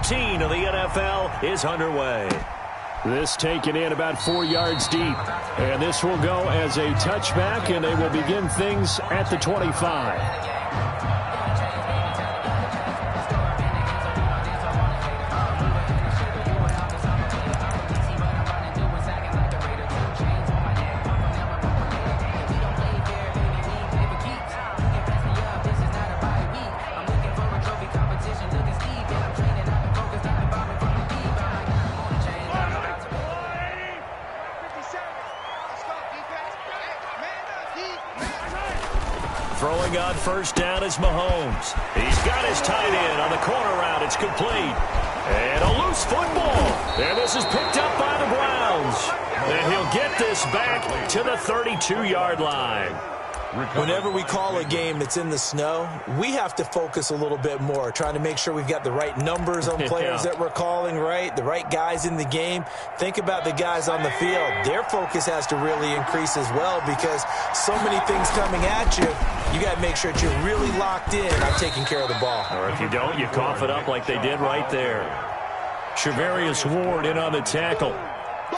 13 of the NFL is underway. This taken in about 4 yards deep. And this will go as a touchback, and they will begin things at the 25. Throwing on first down is Mahomes. He's got his tight end on the corner route. It's complete. And a loose football. And this is picked up by the Browns. And he'll get this back to the 32-yard line. Whenever we call a game that's in the snow, we have to focus a little bit more, trying to make sure we've got the right numbers on players that we're calling, right? The right guys in the game. Think about the guys on the field. Their focus has to really increase as well because so many things coming at you. You got to make sure that you're really locked in on taking care of the ball. Or if you don't, you cough it up like they did right there. Charvarius Ward in on the tackle.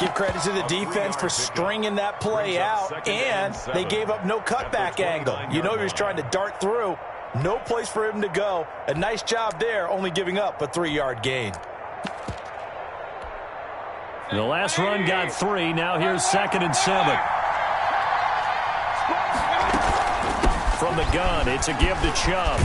Give credit to the defense for stringing that play out, and they gave up no cutback angle. You know he was trying to dart through. No place for him to go. A nice job there, only giving up a 3-yard gain. The last run got 3. Now here's 2nd and 7. From the gun, it's a give to Chubb.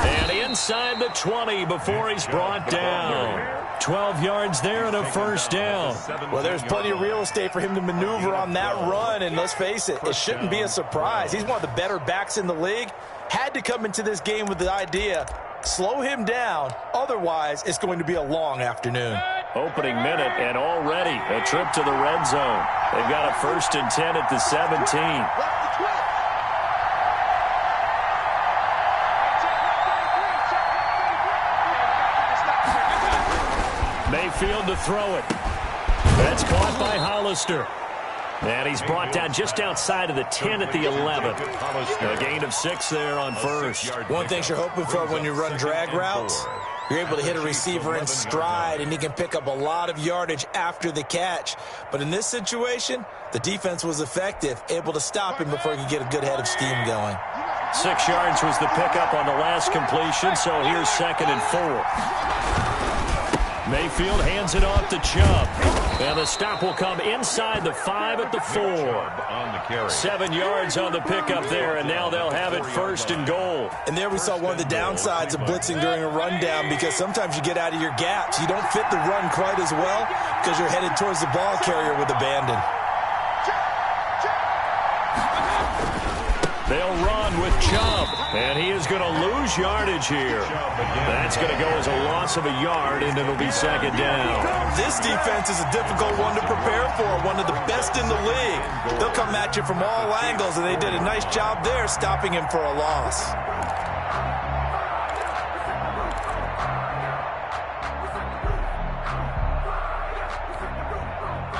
And inside the 20 before he's brought down. 12 yards there and a first down. Well, there's plenty of real estate for him to maneuver on that run, and let's face it, it shouldn't be a surprise. He's one of the better backs in the league. Had to come into this game with the idea, slow him down, otherwise it's going to be a long afternoon. Opening minute, and already a trip to the red zone. They've got a 1st and 10 at the 17. Mayfield to throw it. That's caught by Hollister. And he's brought down just outside of the 10 at the 11. A gain of 6 there on first. One thing you're hoping for when you run drag routes, you're able to hit a receiver in stride, and he can pick up a lot of yardage after the catch. But in this situation, the defense was effective, able to stop him before he could get a good head of steam going. 6 yards was the pickup on the last completion, so here's 2nd and 4. Mayfield hands it off to Chubb. And the stop will come inside the 5 at the 4. 7 yards on the pickup there, and now they'll have it 1st and goal. And there we saw one of the downsides of blitzing during a rundown, because sometimes you get out of your gaps. You don't fit the run quite as well because you're headed towards the ball carrier with abandon. They'll run with Chubb, and he is going to lose yardage here. That's going to go as a loss of a yard, and it'll be 2nd down. This defense is a difficult one to prepare for, one of the best in the league. They'll come at you from all angles, and they did a nice job there stopping him for a loss.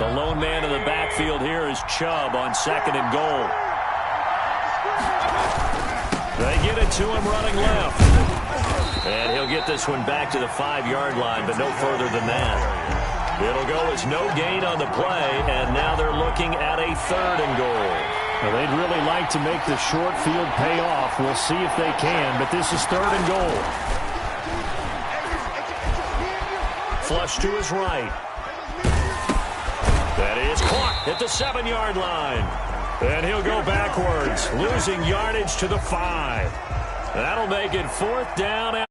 The lone man in the backfield here is Chubb on 2nd and goal. They get it to him running left. And he'll get this one back to the 5-yard line, but no further than that. It'll go as no gain on the play, and now they're looking at a 3rd and goal. Well, they'd really like to make the short field pay off. We'll see if they can, but this is 3rd and goal. Flush to his right. That is caught at the 7-yard line. And he'll go backwards, losing yardage to the 5. That'll make it 4th down.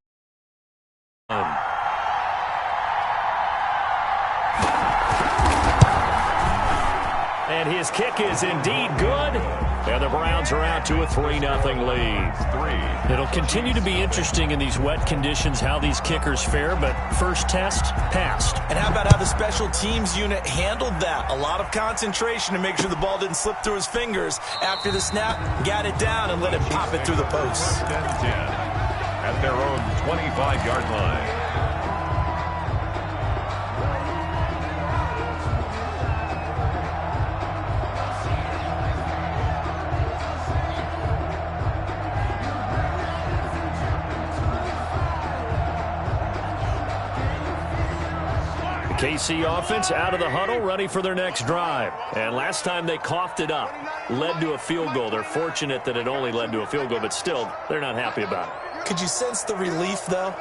And his kick is indeed good. And the Browns are out to a 3-0 lead. It'll continue to be interesting in these wet conditions how these kickers fare, but first test, passed. And how about how the special teams unit handled that? A lot of concentration to make sure the ball didn't slip through his fingers. After the snap, got it down and let it pop it through the posts. 10 at their own 25-yard line. KC offense out of the huddle, ready for their next drive. And last time they coughed it up, led to a field goal. They're fortunate that it only led to a field goal, but still, they're not happy about it. Could you sense the relief, though,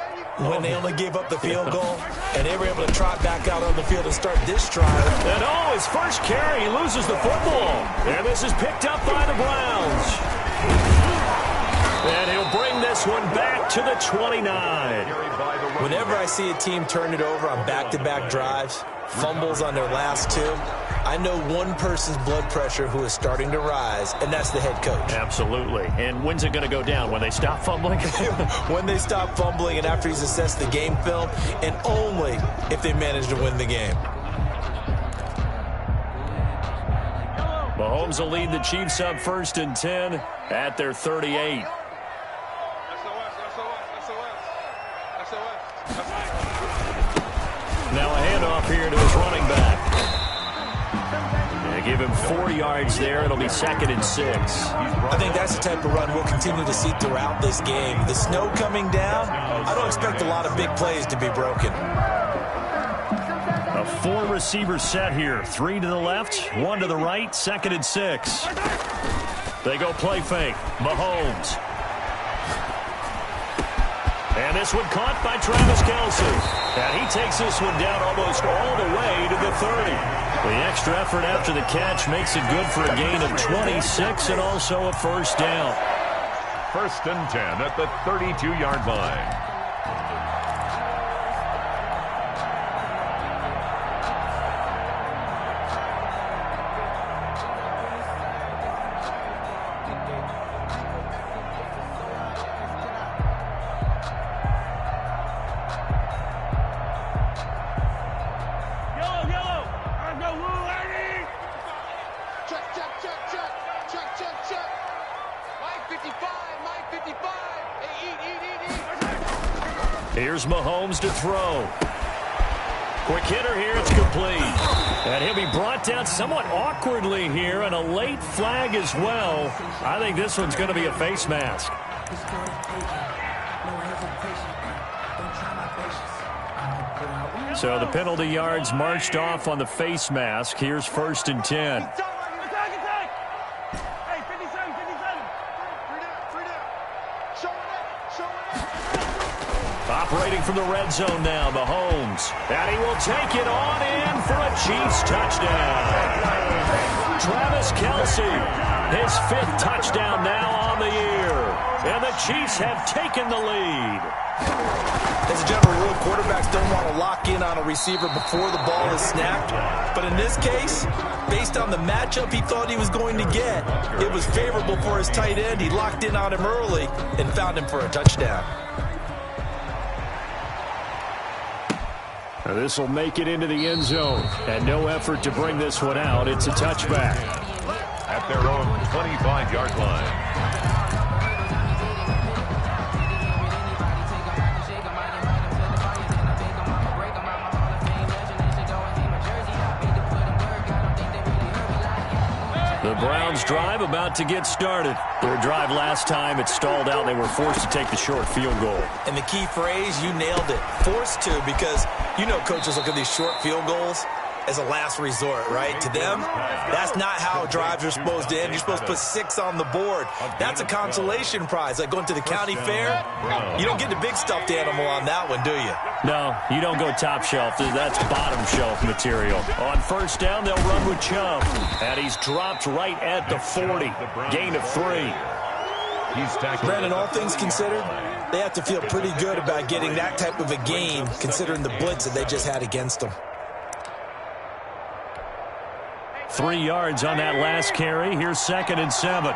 when they only gave up the field goal and they were able to trot back out on the field and start this drive? And his first carry, he loses the football. And this is picked up by the Browns. And he'll bring this one back to the 29. Whenever I see a team turn it over on back-to-back drives, fumbles on their last two, I know one person's blood pressure who is starting to rise, and that's the head coach. Absolutely. And when's it going to go down? When they stop fumbling? When they stop fumbling and after he's assessed the game film, and only if they manage to win the game. Mahomes will lead the Chiefs up 1st and 10 at their 38. Now a handoff here to his running back. Give him 4 yards there. It'll be 2nd and 6. I think that's the type of run we'll continue to see throughout this game. The snow coming down, I don't expect a lot of big plays to be broken. A 4-receiver set here. 3 to the left, 1 to the right, 2nd and 6. They go play fake. Mahomes. And this one caught by Travis Kelce. And he takes this one down almost all the way to the 30. The extra effort after the catch makes it good for a gain of 26 and also a first down. 1st and 10 at the 32-yard line. Here's Mahomes to throw. Quick hitter here, it's complete. And he'll be brought down somewhat awkwardly here, and a late flag as well. I think this one's going to be a face mask. So the penalty yards marched off on the face mask. Here's 1st and 10. Operating from the red zone now, Mahomes. And he will take it on in for a Chiefs touchdown. Travis Kelce, his 5th touchdown now on the year. And the Chiefs have taken the lead. As a general rule, quarterbacks don't want to lock in on a receiver before the ball is snapped. But in this case, based on the matchup he thought he was going to get, it was favorable for his tight end. He locked in on him early and found him for a touchdown. This will make it into the end zone. And no effort to bring this one out. It's a touchback. At their own 25-yard line. The Browns drive about to get started. Their drive last time, it stalled out. They were forced to take the short field goal. And the key phrase, you nailed it, forced to, because you know coaches look at these short field goals as a last resort, right? To them, that's not how drives are supposed to end. You're supposed to put 6 on the board. That's a consolation prize, like going to the county fair. You don't get the big stuffed animal on that one, do you? No, you don't go top shelf. That's bottom shelf material. On 1st down, they'll run with Chubb. And he's dropped right at the 40. Gain of 3. Brandon, all things considered, they have to feel pretty good about getting that type of a game, considering the blitz that they just had against them. 3 yards on that last carry. Here's 2nd and 7.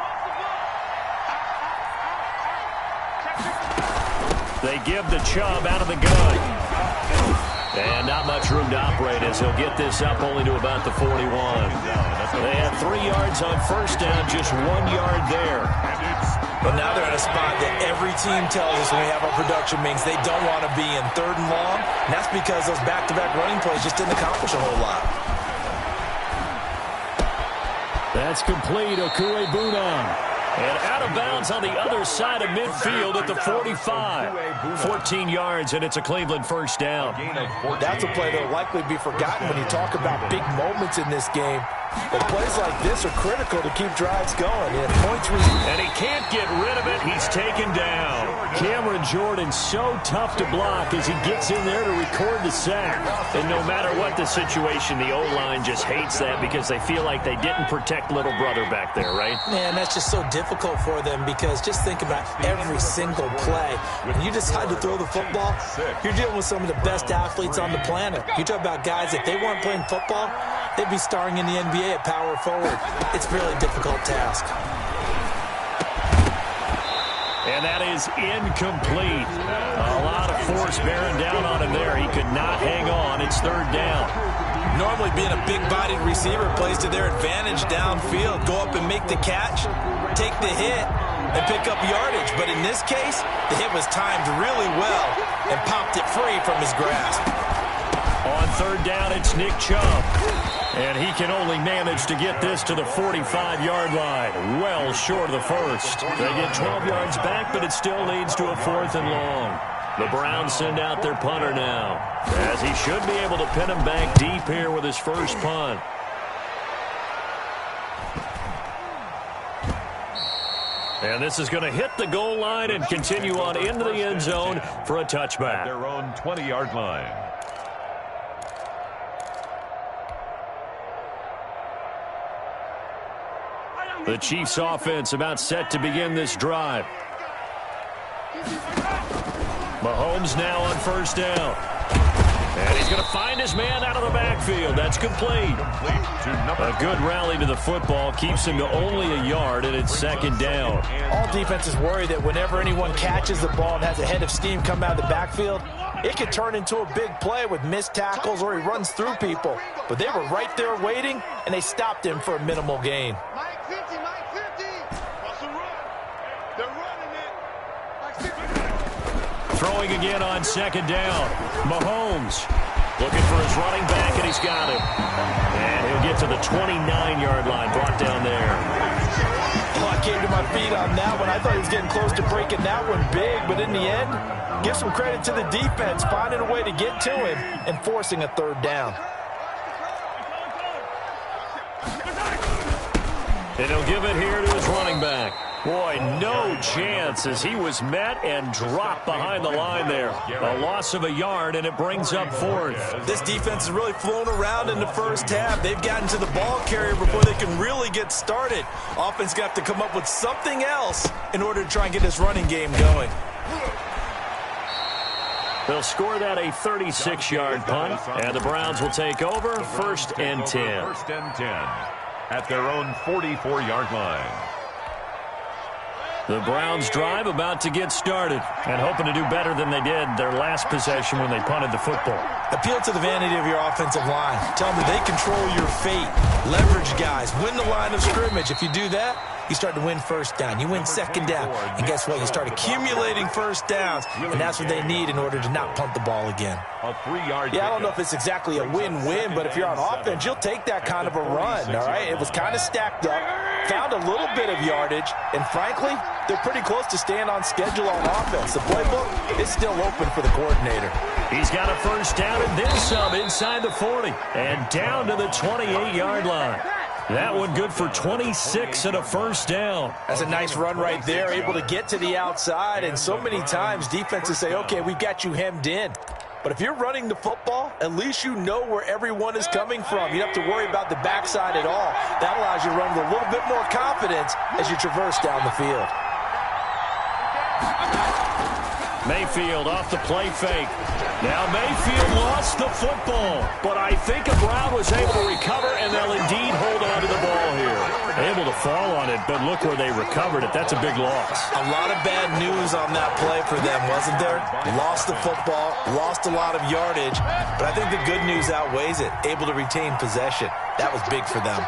They give the Chubb out of the gun. And not much room to operate as he'll get this up only to about the 41. They had 3 yards on 1st down, just 1 yard there. But now they're in a spot that every team tells us when we have our production means they don't want to be in 3rd and long. And that's because those back-to-back running plays just didn't accomplish a whole lot. That's complete. Okuegbunam. And out of bounds on the other side of midfield at the 45. 14 yards, and it's a Cleveland first down. That's a play that will likely be forgotten when you talk about big moments in this game. But plays like this are critical to keep drives going. And he can't get rid of it. He's taken down. Cameron Jordan so tough to block as he gets in there to record the sack. And no matter what the situation, the O-line just hates that because they feel like they didn't protect little brother back there, right? Man, that's just so difficult for them because just think about every single play. When you decide to throw the football, you're dealing with some of the best athletes on the planet. You talk about guys, if they weren't playing football, they'd be starring in the NBA at power forward. It's a really difficult task. And that is incomplete. A lot of force bearing down on him there. He could not hang on. It's third down. Normally being a big-bodied receiver plays to their advantage downfield. Go up and make the catch, take the hit, and pick up yardage. But in this case, the hit was timed really well and popped it free from his grasp. On third down, it's Nick Chubb. And he can only manage to get this to the 45-yard line. Well short of the first. They get 12 yards back, but it still leads to a 4th and long. The Browns send out their punter now, as he should be able to pin him back deep here with his first punt. And this is going to hit the goal line and continue on into the end zone for a touchback. Their own 20-yard line. The Chiefs offense about set to begin this drive. Mahomes now on first down. And he's going to find his man out of the backfield. That's complete. A good rally to the football keeps him to only a yard, and it's second down. All defenses worry that whenever anyone catches the ball and has a head of steam come out of the backfield, it could turn into a big play with missed tackles or he runs through people. But they were right there waiting, and they stopped him for a minimal gain. Throwing again on second down. Mahomes looking for his running back, and he's got him. And he'll get to the 29-yard line, brought down there. Oh, I came to my feet on that one. I thought he was getting close to breaking that one big, but in the end, give some credit to the defense, finding a way to get to him and forcing a third down. And he'll give it here to his running back. Boy, no chance as he was met and dropped behind the line there. A loss of a yard, and it brings up 4th. This defense has really flown around in the first half. They've gotten to the ball carrier before they can really get started. Offense got to come up with something else in order to try and get this running game going. They'll score that a 36-yard punt, and the Browns will take over 1st and 10. 1st and 10 at their own 44-yard line. The Browns drive about to get started and hoping to do better than they did their last possession when they punted the football. Appeal to the vanity of your offensive line. Tell them they control your fate. Leverage guys. Win the line of scrimmage. If you do that, you start to win first down. You win second down. And guess what? You start accumulating first downs. And that's what they need in order to not punt the ball again. A 3-yard. Yeah, I don't know if it's exactly a win-win, but if you're on offense, you'll take that kind of a run, all right? It was kind of stacked up, found a little bit of yardage, and frankly, they're pretty close to staying on schedule on offense. The playbook is still open for the coordinator. He's got a first down and then some inside the 40 and down to the 28-yard line. That one good for 26 and a first down. That's a nice run right there, able to get to the outside, and so many times defenses say, okay, we've got you hemmed in. But if you're running the football, at least you know where everyone is coming from. You don't have to worry about the backside at all. That allows you to run with a little bit more confidence as you traverse down the field. Mayfield off the play fake. Now Mayfield lost the football, but I think Brown was able to recover, and they'll indeed hold on to the ball here. Able to fall on it, but look where they recovered it. That's a big loss. A lot of bad news on that play for them, wasn't there? Lost the football, lost a lot of yardage, but I think the good news outweighs it. Able to retain possession. That was big for them.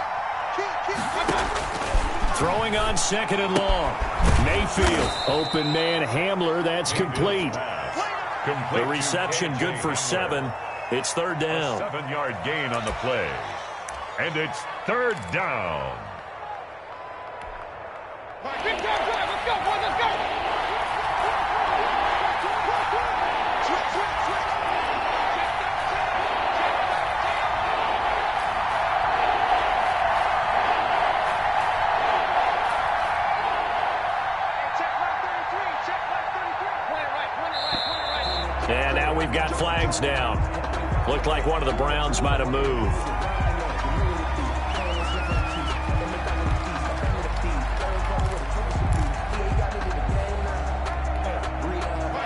Throwing on second and long. Mayfield. Open man Hamler. That's complete. The reception good for 7. It's third down. 7-yard gain on the play. And it's third down. And now we've got flags down. Looked like one of the Browns might have moved.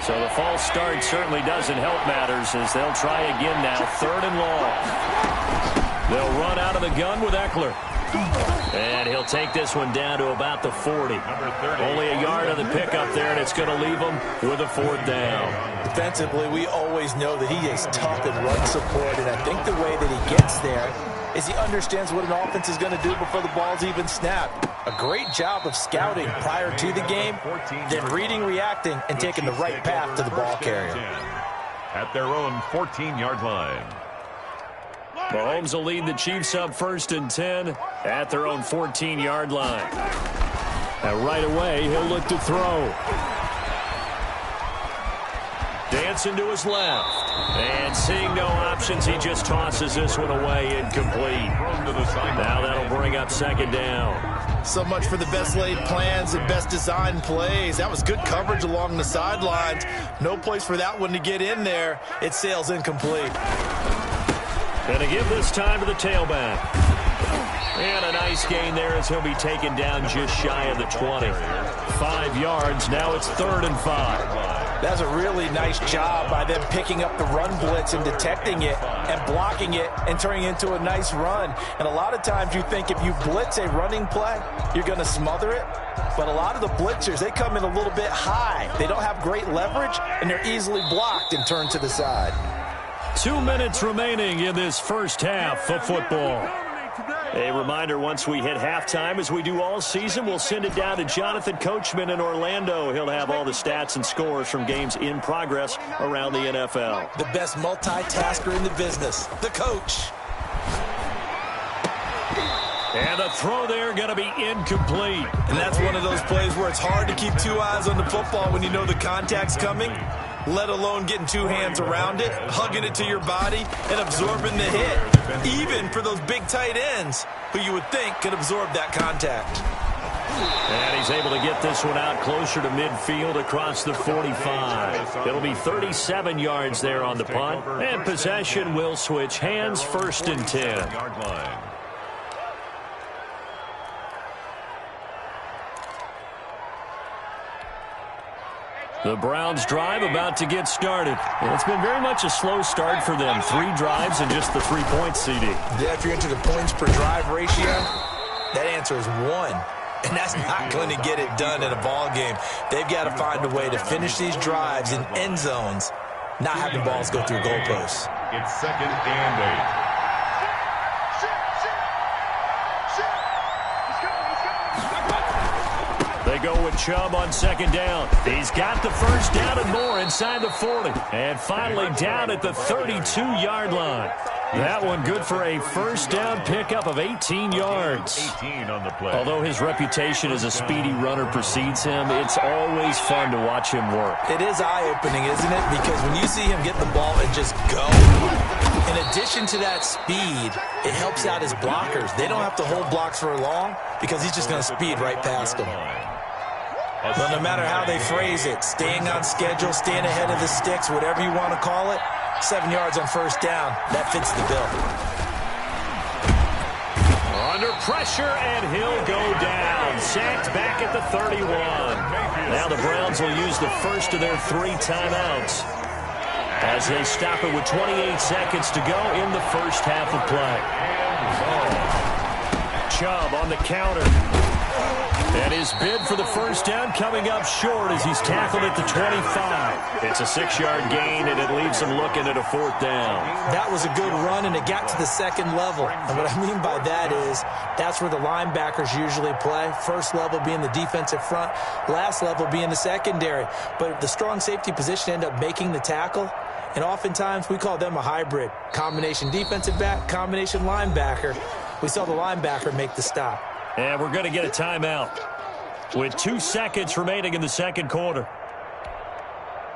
So the false start certainly doesn't help matters as they'll try again now. 3rd and long. They'll run out of the gun with Eckler. And he'll take this one down to about the 40. Only a yard of the pickup there, and it's going to leave him with a 4th down. Defensively, we always know that he is tough in run support, and I think the way that he gets there is he understands what an offense is going to do before the ball's even snapped. A great job of scouting prior to the game, then reading, reacting, and taking the right path to the ball carrier. At their own 14-yard line. Mahomes will lead the Chiefs up 1st and 10 at their own 14-yard line. And right away, he'll look to throw. Dancing to his left. And seeing no options, he just tosses this one away, incomplete. Now that'll bring up 2nd down. So much for the best laid plans and best designed plays. That was good coverage along the sidelines. No place for that one to get in there. It sails incomplete. Going to give this time to the tailback. And a nice gain there as he'll be taken down just shy of the 20. 5 yards. Now it's 3rd and 5. That's a really nice job by them picking up the run blitz and detecting it and blocking it and turning it into a nice run. And a lot of times you think if you blitz a running play, you're going to smother it. But a lot of the blitzers, they come in a little bit high. They don't have great leverage, and they're easily blocked and turned to the side. 2 minutes remaining in this first half of football. A reminder, once we hit halftime, as we do all season, we'll send it down to Jonathan Coachman in Orlando. He'll have all the stats and scores from games in progress around the NFL. The best multitasker in the business, the coach. And the throw there going to be incomplete. And that's one of those plays where it's hard to keep 2 eyes on the football when you know the contact's coming, let alone getting 2 hands around it, hugging it to your body, and absorbing the hit. Even for those big tight ends who you would think could absorb that contact. And he's able to get this one out closer to midfield across the 45. It'll be 37 yards there on the punt. And possession will switch hands, 1st and 10. The Browns drive about to get started. And it's been very much a slow start for them. 3 drives and just the 3 points, CD. Yeah, if you're into the points per drive ratio, that answer is 1. And that's not going to get it done in a ball game. They've got to find a way to finish these drives in end zones, not having balls go through goalposts. It's 2nd and 8. They go with Chubb on 2nd down. He's got the 1st down and more inside the 40. And finally down at the 32-yard line. That one good for a 1st down pickup of 18 yards. 18 on the play. Although his reputation as a speedy runner precedes him, it's always fun to watch him work. It is eye-opening, isn't it? Because when you see him get the ball and just go, in addition to that speed, it helps out his blockers. They don't have to hold blocks for long because he's just going to speed right past them. But no matter how they phrase it, staying on schedule, staying ahead of the sticks, whatever you want to call it, 7 yards on 1st down, that fits the bill. Under pressure, and he'll go down. Sacked back at the 31. Now the Browns will use the first of their 3 timeouts as they stop it with 28 seconds to go in the first half of play. Chubb on the counter. And his bid for the 1st down coming up short as he's tackled at the 25. It's a 6-yard gain, and it leaves him looking at a 4th down. That was a good run, and it got to the 2nd level. And what I mean by that is that's where the linebackers usually play. First level being the defensive front, last level being the secondary. But the strong safety position ended up making the tackle. And oftentimes we call them a hybrid. Combination defensive back, combination linebacker. We saw the linebacker make the stop. And we're going to get a timeout. with 2 seconds remaining in the second quarter.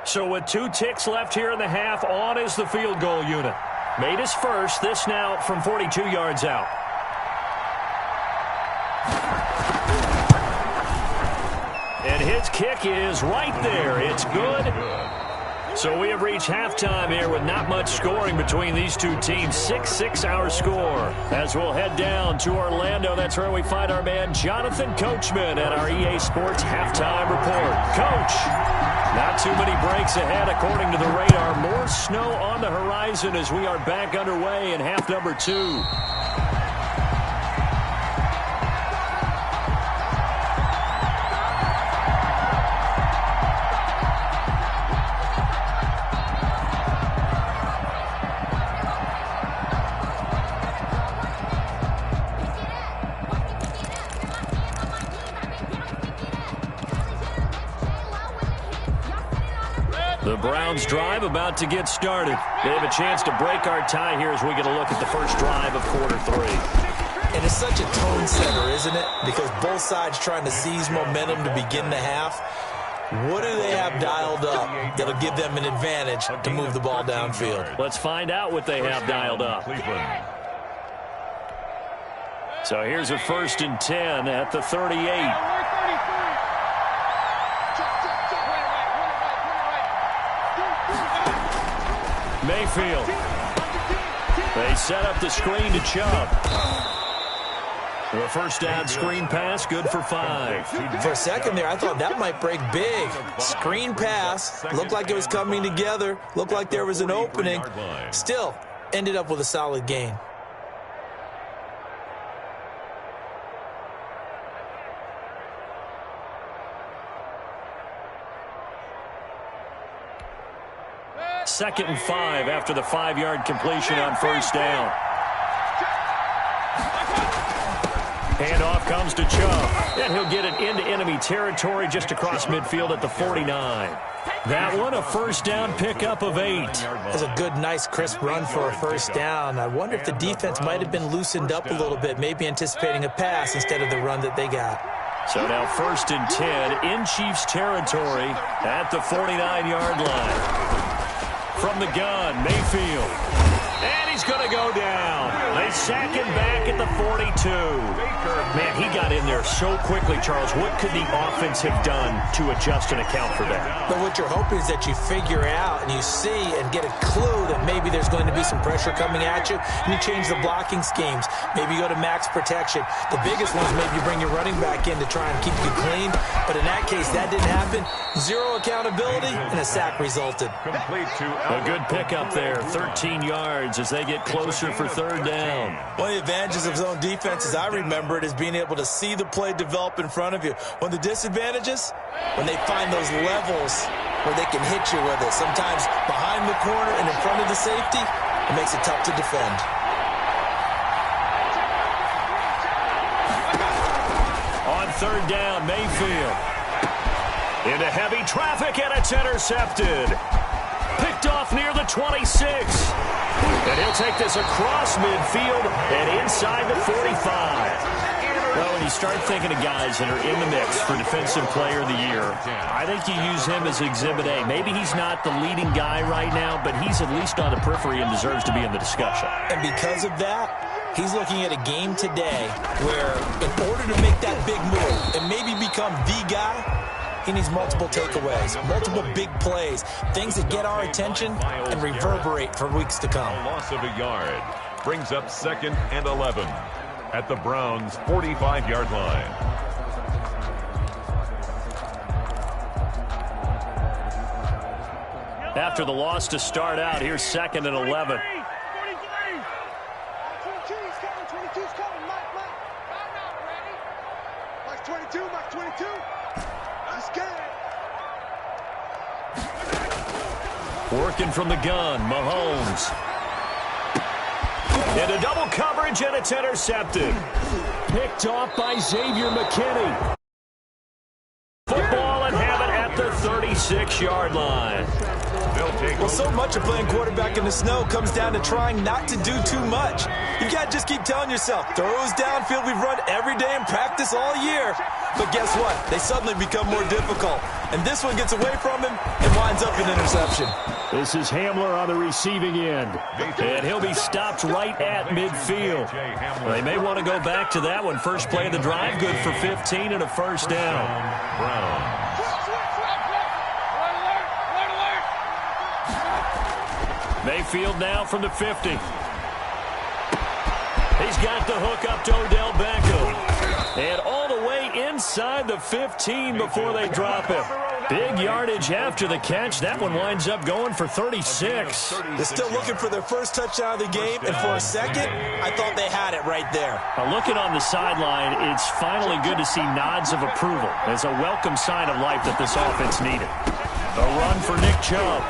So with 2 ticks left here in the half, on is the field goal unit. Made his first, this now from 42 yards out. And his kick is right there. It's good. So we have reached halftime here with not much scoring between these two teams. 6-6 our score. As we'll head down to Orlando, that's where we find our man Jonathan Coachman at our EA Sports Halftime Report. Coach, not too many breaks ahead according to the radar. More snow on the horizon as we are back underway in half number 2. The Browns drive about to get started. They have a chance to break our tie here as we get a look at the first drive of quarter 3. And it's such a tone setter, isn't it? Because both sides trying to seize momentum to begin the half. What do they have dialed up that'll give them an advantage to move the ball downfield? Let's find out what they have dialed up. So here's a 1st and 10 at the 38. Mayfield. They set up the screen to Chubb. The first down screen pass, good for 5. For a second there, I thought that might break big. Screen pass, looked like it was coming together, looked like there was an opening. Still, ended up with a solid gain. Second and 5 after the 5-yard completion on first down. Handoff comes to Chubb, and he'll get it into enemy territory just across midfield at the 49. That one, a first down pickup of 8. That's a good, nice, crisp run for a first down. I wonder if the defense might have been loosened up a little bit, maybe anticipating a pass instead of the run that they got. So now 1st and 10 in Chiefs territory at the 49-yard line. From the gun, Mayfield. And he's going to go down. They sack him back at the 42. Man, he got in there so quickly, Charles. What could the offense have done to adjust and account for that? But what you're hoping is that you figure out and you see and get a clue that maybe there's going to be some pressure coming at you, and you change the blocking schemes. Maybe you go to max protection. The biggest one is maybe you bring your running back in to try and keep you clean. But in that case, that didn't happen. 0 accountability, and a sack resulted. A good pickup there, 13 yards as they get closer for 3rd down. One of the advantages of zone defense, as I remember it, is being able to see the play develop in front of you. One of the disadvantages, when they find those levels where they can hit you with it, sometimes behind the corner and in front of the safety, it makes it tough to defend. On 3rd down, Mayfield. Into heavy traffic, and it's intercepted. Picked off near the 26. And he'll take this across midfield and inside the 45. Well, when you start thinking of guys that are in the mix for Defensive Player of the Year, I think you use him as Exhibit A. Maybe he's not the leading guy right now, but he's at least on the periphery and deserves to be in the discussion. And because of that, he's looking at a game today where in order to make that big move and maybe become the guy, he needs multiple takeaways, multiple big plays, things that get our attention and reverberate for weeks to come. A loss of a yard brings up 2nd and 11 at the Browns' 45-yard line. After the loss to start out, here's 2nd and 11. 22's coming, 22's coming, Mike. I'm not ready. Mike 22, Mike 22. Let's get it. Working from the gun, Mahomes. Into double coverage, and it's intercepted. Picked off by Xavier McKinney. Football and have it at the 36-yard line. Well, so much of playing quarterback in the snow comes down to trying not to do too much. You got to just keep telling yourself, throws downfield we've run every day in practice all year. but guess what? They suddenly become more difficult. And this one gets away from him and winds up an interception. This is Hamler on the receiving end. And he'll be stopped right at midfield. They may want to go back to that one. First play of the drive, good for 15 and a first down. Mayfield now from the 50. He's got the hook up to Odell Beckham. And all the way inside the 15 before they drop him. Big yardage after the catch. That one winds up going for 36. They're still looking for their first touchdown of the game, and for a second, I thought they had it right there. Looking on the sideline, it's finally good to see nods of approval. It's a welcome sign of life that this offense needed. A run for Nick Chubb.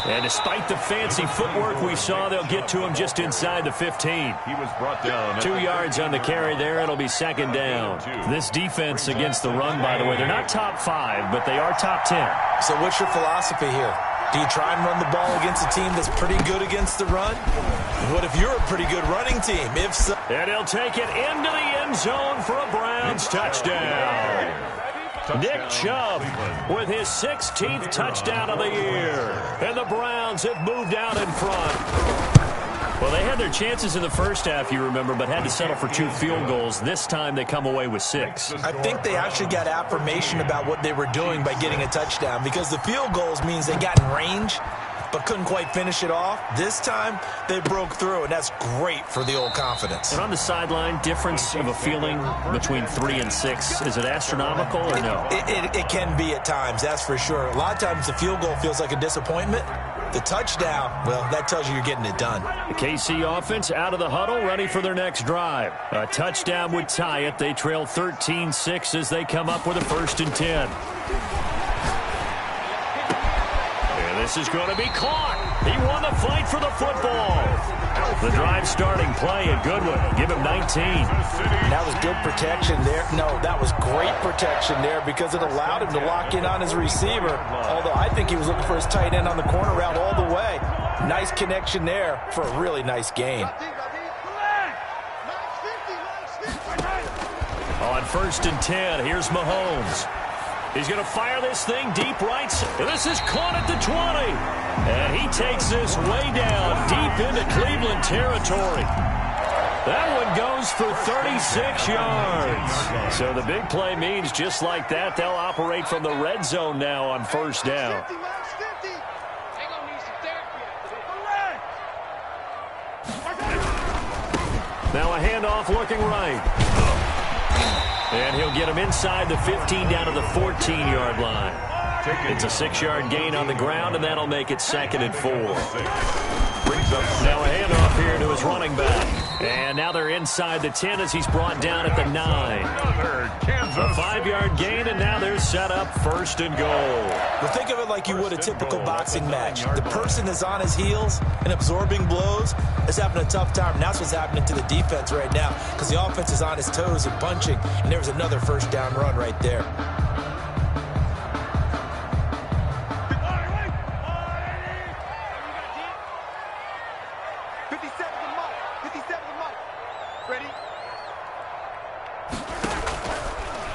And despite the fancy footwork we saw, they'll get to him just inside the 15. He was brought down. 2 yards on the carry there. It'll be second down. This defense against the run, by the way, they're not top 5, but they are top 10. So what's your philosophy here? Do you try and run the ball against a team that's pretty good against the run? What if you're a pretty good running team? If so... And he'll take it into the end zone for a Browns touchdown. Nick Chubb with his 16th touchdown of the year. And the Browns have moved out in front. Well, they had their chances in the first half, you remember, but had to settle for 2 field goals. This time they come away with 6. I think they actually got affirmation about what they were doing by getting a touchdown, because the field goals means they got in range but couldn't quite finish it off. This time, they broke through, and that's great for the old confidence. And on the sideline, difference of a feeling between 3 and 6, is it astronomical or no? It can be at times, that's for sure. A lot of times the field goal feels like a disappointment. The touchdown, well, that tells you you're getting it done. The KC offense out of the huddle, ready for their next drive. A touchdown would tie it. They trail 13-6 as they come up with a 1st and 10. This is going to be caught. He won the fight for the football. The drive starting play, a good one. Give him 19. That was good protection there. No, that was great protection there because it allowed him to lock in on his receiver. Although I think he was looking for his tight end on the corner route all the way. Nice connection there for a really nice gain. On 1st and 10, here's Mahomes. He's going to fire this thing deep right. And this is caught at the 20. And he takes this way down deep into Cleveland territory. That one goes for 36 yards. So the big play means just like that, they'll operate from the red zone now on 1st down. Now a handoff looking right. And he'll get him inside the 15 down to the 14-yard line. It's a 6-yard gain on the ground, and that'll make it 2nd and 4. Now a handoff here to his running back. And now they're inside the 10 as he's brought down at the 9. A 5-yard gain, and now they're set up 1st and goal. Well, think of it like you would a typical boxing match. The person is on his heels and absorbing blows is having a tough time. And that's what's happening to the defense right now because the offense is on his toes and punching. And there's another 1st down run right there.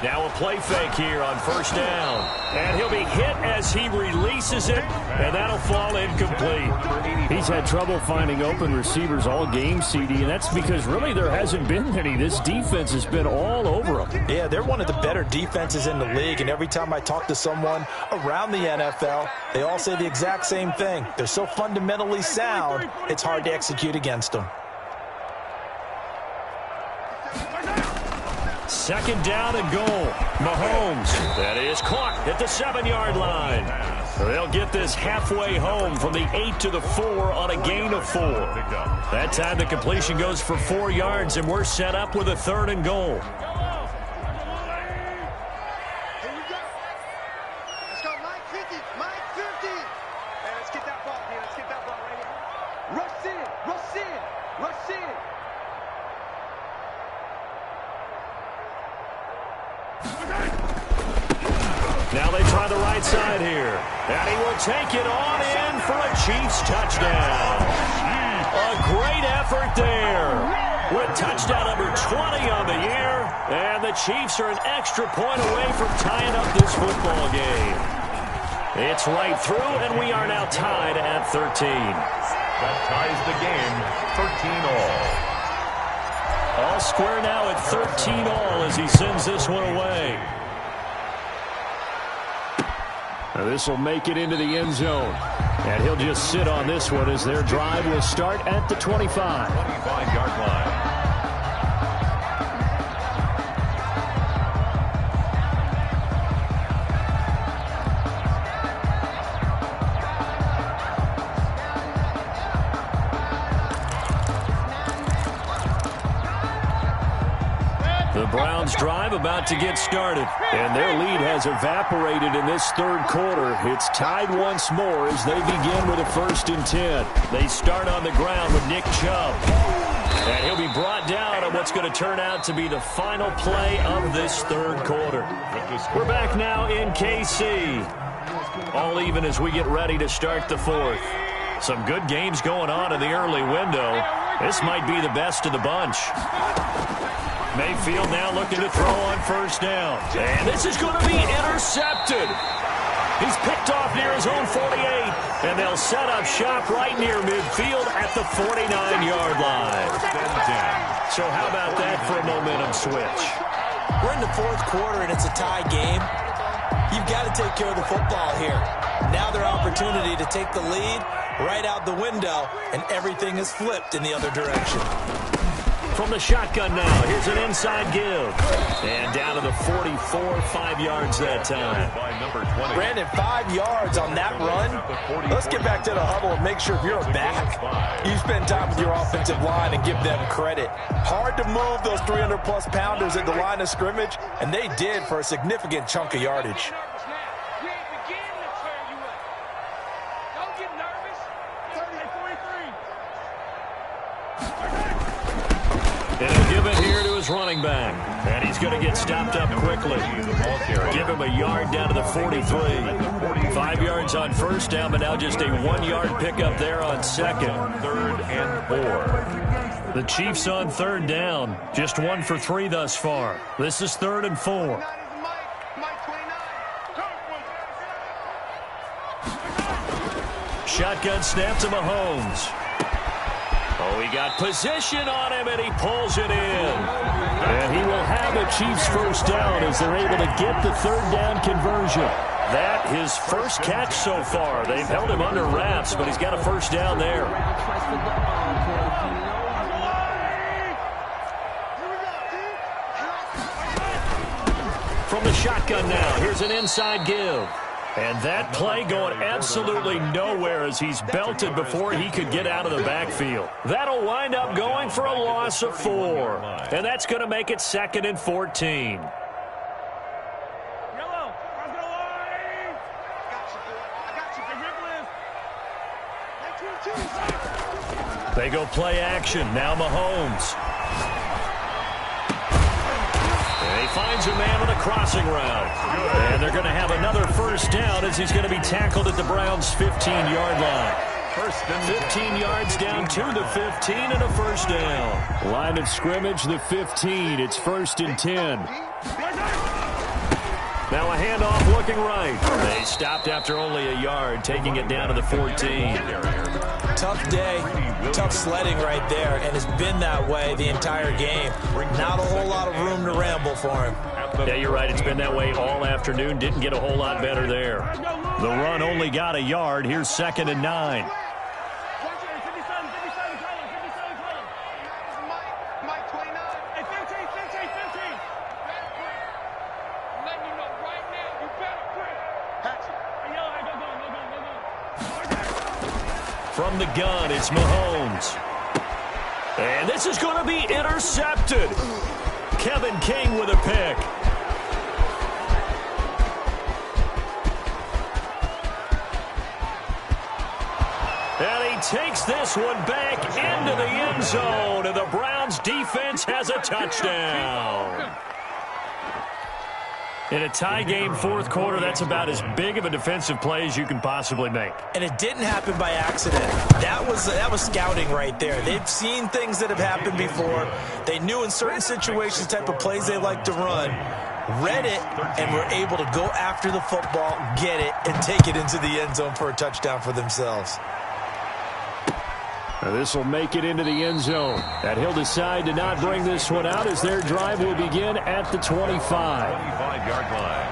Now a play fake here on 1st down. And he'll be hit as he releases it, and that'll fall incomplete. He's had trouble finding open receivers all game, CD, and that's because really there hasn't been any. This defense has been all over them. Yeah, they're one of the better defenses in the league, and every time I talk to someone around the NFL, they all say the exact same thing. They're so fundamentally sound, it's hard to execute against them. 2nd down and goal. Mahomes. That is caught at the 7-yard line. They'll get this halfway home from the 8 to the 4 on a gain of 4. That time the completion goes for 4 yards, and we're set up with a 3rd and goal. Let's go, Mike 50. Mike 50. Hey, let's get that ball here. Let's get that ball right here. Rush in. Rush in. Rush in. Now they try the right side here. And he will take it on in for a Chiefs touchdown. A great effort there. With touchdown number 20 on the year. And the Chiefs are an extra point away from tying up this football game. It's right through, and we are now tied at 13. That ties the game, 13 all. All square now at 13 all as he sends this one away. Now this will make it into the end zone. And he'll just sit on this one as their drive will start at the 25. 25-yard line. The Browns drive about to get started. And their lead has evaporated in this third quarter. It's tied once more as they begin with a 1st and 10. They start on the ground with Nick Chubb. And he'll be brought down on what's going to turn out to be the final play of this third quarter. We're back now in KC. All even as we get ready to start the fourth. Some good games going on in the early window. This might be the best of the bunch. Mayfield now looking to throw on 1st down. And this is going to be intercepted. He's picked off near his own 48. And they'll set up shop right near midfield at the 49-yard line. So how about that for a momentum switch? We're in the fourth quarter, and it's a tie game. You've got to take care of the football here. Now their opportunity to take the lead right out the window, and everything is flipped in the other direction. From the shotgun now, here's an inside give. And down to the 44, 5 yards that time. Brandon, 5 yards on that run. Let's get back to the huddle and make sure if you're a back, you spend time with your offensive line and give them credit. Hard to move those 300-plus pounders at the line of scrimmage, and they did for a significant chunk of yardage. And he'll give it here to his running back. And he's going to get stopped up quickly. Give him a yard down to the 43. 5 yards on 1st down, but now just a 1-yard pickup there on 2nd. 3rd and 4. The Chiefs on 3rd down. Just 1 for 3 thus far. This is 3rd and 4. Shotgun snap to Mahomes. Oh, he got position on him, and he pulls it in. And he will have a Chiefs 1st down as they're able to get the 3rd down conversion. That his first catch so far. They've held him under wraps, but he's got a 1st down there. From the shotgun now, here's an inside give. And that play going absolutely nowhere as he's belted before he could get out of the backfield. That'll wind up going for a loss of 4. And that's going to make it 2nd and 14. They go play action. Now Mahomes. And he finds a man on a crossing route. And they're going to have another 1st down as he's going to be tackled at the Browns' 15-yard line. 15 yards down to the 15 and a 1st down. Line of scrimmage, the 15. It's 1st and 10. Now a handoff looking right. They stopped after only a yard, taking it down to the 14. Tough day, tough sledding right there, and it's been that way the entire game. Not a whole lot of room to ramble for him. Yeah, you're right. It's been that way all afternoon. Didn't get a whole lot better there. The run only got a yard. Here's 2nd and 9. From the gun, it's Mahomes. And this is going to be intercepted. Kevin King with a pick. And he takes this one back into the end zone, and the Browns defense has a touchdown. In a tie game fourth quarter, that's about as big of a defensive play as you can possibly make. And it didn't happen by accident. That was scouting right there. They've seen things that have happened before. They knew in certain situations the type of plays they like to run, read it, and were able to go after the football, get it, and take it into the end zone for a touchdown for themselves. This will make it into the end zone. And he'll decide to not bring this one out as their drive will begin at the 25. 25-yard line.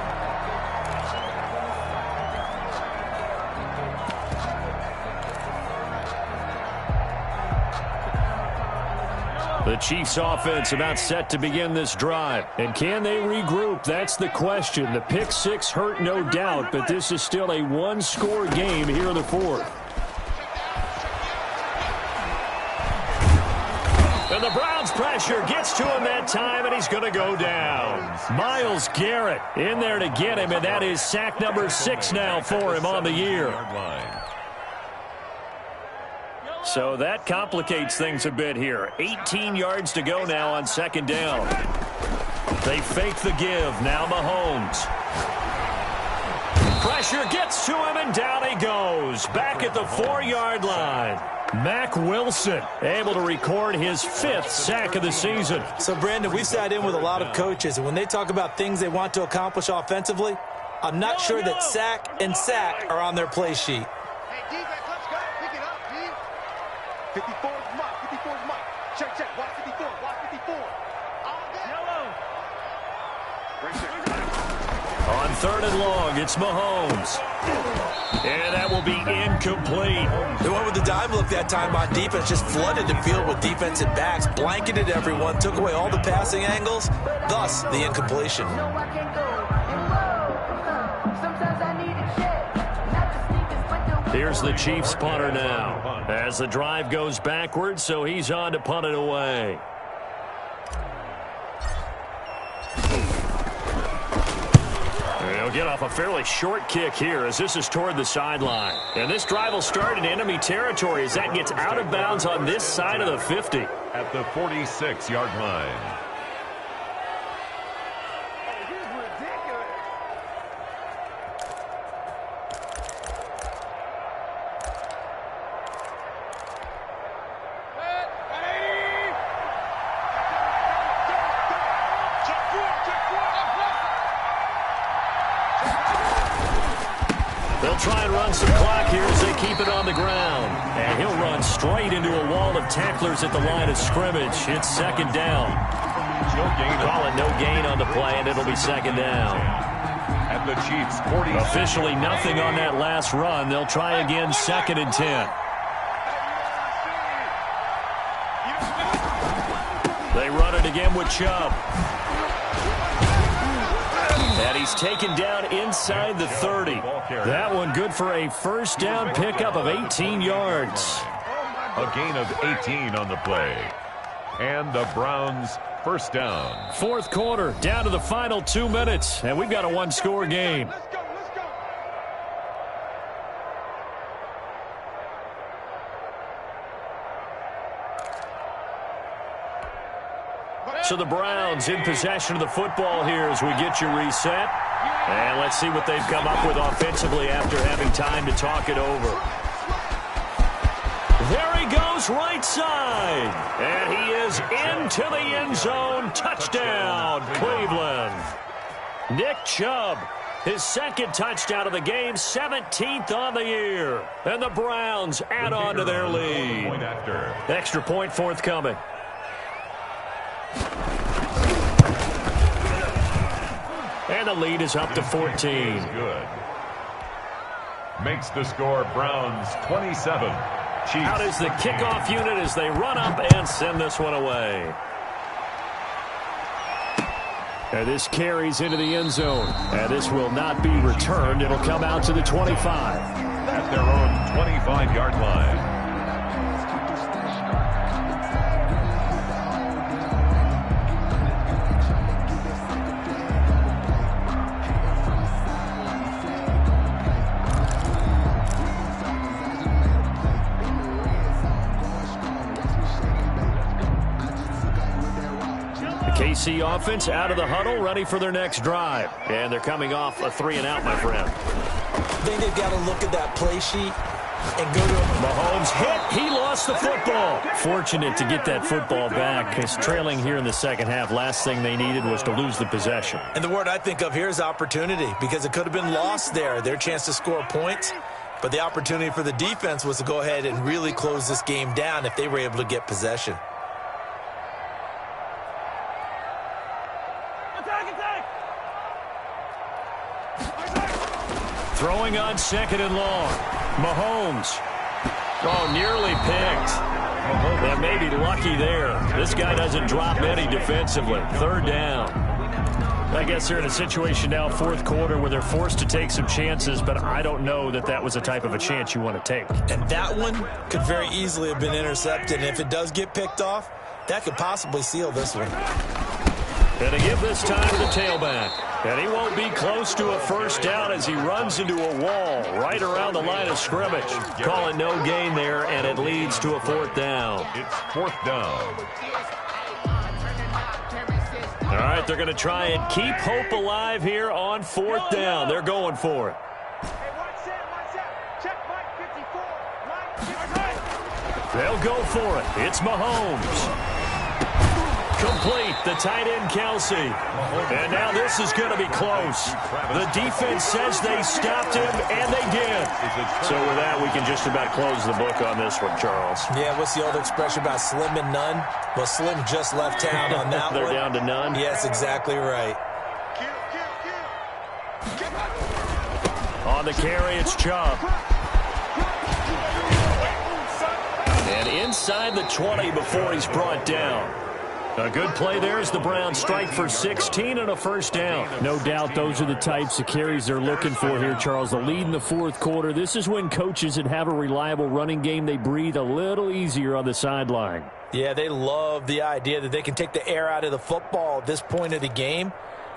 The Chiefs offense about set to begin this drive. And can they regroup? That's the question. The pick six hurt, no doubt, but this is still a one-score game here in the fourth. And the Browns pressure gets to him that time, and he's going to go down. Myles Garrett in there to get him, and that is sack number 6 now for him on the year. So that complicates things a bit here. 18 yards to go now on second down. They fake the give. Now Mahomes. Pressure gets to him, and down he goes. Back at the 4-yard line. Mack Wilson able to record his 5th sack of the season. So, Brandon, we sat in with a lot of coaches, and when they talk about things they want to accomplish offensively, I'm not sure that sack and sack are on their play sheet. Hey, defense, let's go. Pick it up, D. 54 is Mike. 54 is Mike. Check, check. Watch 54. Watch 54. All day. Yellow. On third and long, it's Mahomes. And that will be incomplete. They went with the dime look that time on defense, just flooded the field with defensive backs, blanketed everyone, took away all the passing angles, thus the incompletion. Here's the Chiefs punter now as the drive goes backwards, so he's on to punt it away. He'll get off a fairly short kick here as this is toward the sideline. And this drive will start in enemy territory as that gets out of bounds on this side of the 50. At the 46-yard line. They'll try and run some clock here as they keep it on the ground. And he'll run straight into a wall of tacklers at the line of scrimmage. It's second down. Call it no gain on the play, and it'll be second down. At the Chiefs' 40. Officially nothing on that last run. They'll try again second and 10. They run it again with Chubb. And he's taken down inside the 30. That one good for a first down pickup of 18 yards. A gain of 18 on the play. And the Browns first down. Fourth quarter, down to the final 2 minutes. And we've got a one-score game. Let's go, let's go. So the Browns in possession of the football here as we get you reset. And let's see what they've come up with offensively after having time to talk it over. There he goes, right side. And he is into the end zone. Touchdown, Cleveland. Nick Chubb, his second touchdown of the game, 17th on the year. And the Browns add on to their lead. Extra point forthcoming. And the lead is up to 14. Good. Makes the score Browns 27. Chiefs. Out is the kickoff unit as they run up and send this one away. And this carries into the end zone. And this will not be returned. It'll come out to the 25. At their own 25-yard line. KC offense out of the huddle, ready for their next drive. And they're coming off a 3-and-out, my friend. I think they've got to look at that play sheet and go to Mahomes hit. He lost the football. Fortunate to get that football back, because trailing here in the second half, last thing they needed was to lose the possession. And the word I think of here is opportunity, because it could have been lost there. Their chance to score points. But the opportunity for the defense was to go ahead and really close this game down if they were able to get possession. Throwing on 2nd and long. Mahomes. Oh, nearly picked. That may be lucky there. This guy doesn't drop many defensively. 3rd down. I guess they're in a situation now, 4th quarter, where they're forced to take some chances, but I don't know that that was the type of a chance you want to take. And that one could very easily have been intercepted. And if it does get picked off, that could possibly seal this one. And to give this time to the tailback. And he won't be close to a 1st down as he runs into a wall right around the line of scrimmage. Call it no gain there, and it leads to a 4th down. It's 4th down. All right, they're going to try and keep hope alive here on 4th down. They're going for it. They'll go for it. It's Mahomes. Complete, the tight end, Kelsey. And now this is going to be close. The defense says they stopped him, and they did. So with that, we can just about close the book on this one, Charles. Yeah, what's the old expression about slim and none? Well, Slim just left town on that They're one. down to none? Yes, exactly right. On the carry, it's Chubb. And inside the 20 before he's brought down. A good play there as the Browns strike for 16 and a 1st down. No doubt those are the types of carries they're looking for here, Charles. The lead in the 4th quarter. This is when coaches that have a reliable running game, they breathe a little easier on the sideline. Yeah, they love the idea that they can take the air out of the football at this point of the game.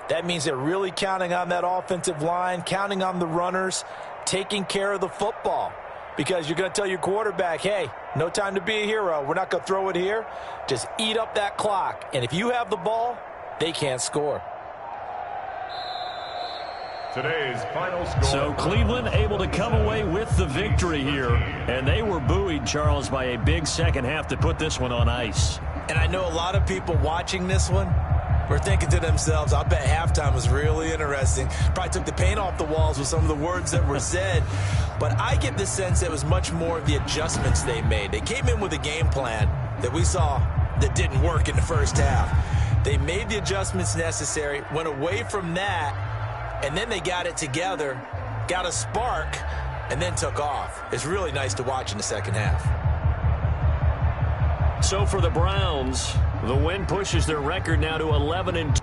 That means they're really counting on that offensive line, counting on the runners, taking care of the football. Because you're going to tell your quarterback, hey, no time to be a hero. We're not going to throw it here. Just eat up that clock. And if you have the ball, they can't score. Today's final score. So Cleveland able to come away with the victory here. And they were buoyed, Charles, by a big second half to put this one on ice. And I know a lot of people watching this one were thinking to themselves, I bet halftime was really interesting. Probably took the paint off the walls with some of the words that were said. But I get the sense it was much more of the adjustments they made. They came in with a game plan that we saw that didn't work in the 1st half. They made the adjustments necessary, went away from that, and then they got it together, got a spark, and then took off. It's really nice to watch in the 2nd half. So for the Browns, the win pushes their record now to 11-2.